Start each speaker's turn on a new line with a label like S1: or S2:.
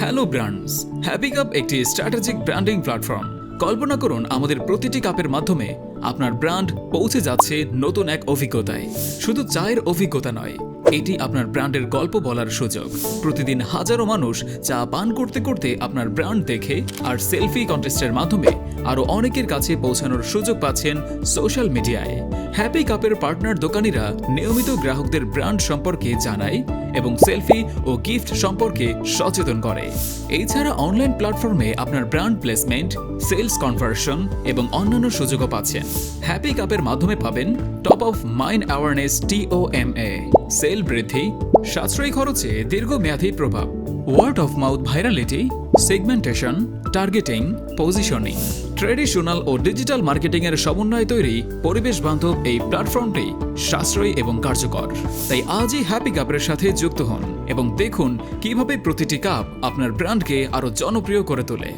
S1: Hello brands, happy cup একটি strategic branding platform. কল্পনা করুন আমাদের প্রতিটি কাপের মাধ্যমে আপনার ব্র্যান্ড পৌঁছে যাচ্ছে নতুন এক অভিজ্ঞতায়। শুধু চায়ের অভিজ্ঞতা নয়, এটি আপনার ব্র্যান্ডের গল্প বলার সুযোগ। প্রতিদিন হাজারো মানুষ চা পান করতে করতে আপনার ব্র্যান্ড দেখে আর সেলফি কন্টেস্টের মাধ্যমে আরও অনেকের কাছে পৌঁছানোর সুযোগ পাচ্ছেন সোশ্যাল মিডিয়ায়। হ্যাপি কাপের পার্টনার দোকানিরা নিয়মিত গ্রাহকদের ব্র্যান্ড সম্পর্কে জানায় এবং সেলফি ও গিফট সম্পর্কে সচেতন করে। এছাড়া অনলাইন প্ল্যাটফর্মে আপনার ব্র্যান্ড প্লেসমেন্ট, সেলস কনভার্সন এবং অন্যান্য সুযোগও পাচ্ছেন। হ্যাপি কাপের মাধ্যমে পাবেন top of mind awareness TOMA, sale বৃদ্ধি, সাশ্রয়ী খরচে দীর্ঘমেয়াদী প্রভাব, word of mouth virality, segmentation, targeting, positioning. Traditional ও ডিজিটাল মার্কেটিং এর সমন্বয়ে তৈরি পরিবেশ বান্ধব এই প্ল্যাটফর্মটি সাশ্রয়ী এবং কার্যকর। তাই আজই হ্যাপি কাপের সাথে যুক্ত হন এবং দেখুন কিভাবে প্রতিটি কাপ আপনার ব্র্যান্ডকে আরো জনপ্রিয় করে তোলে।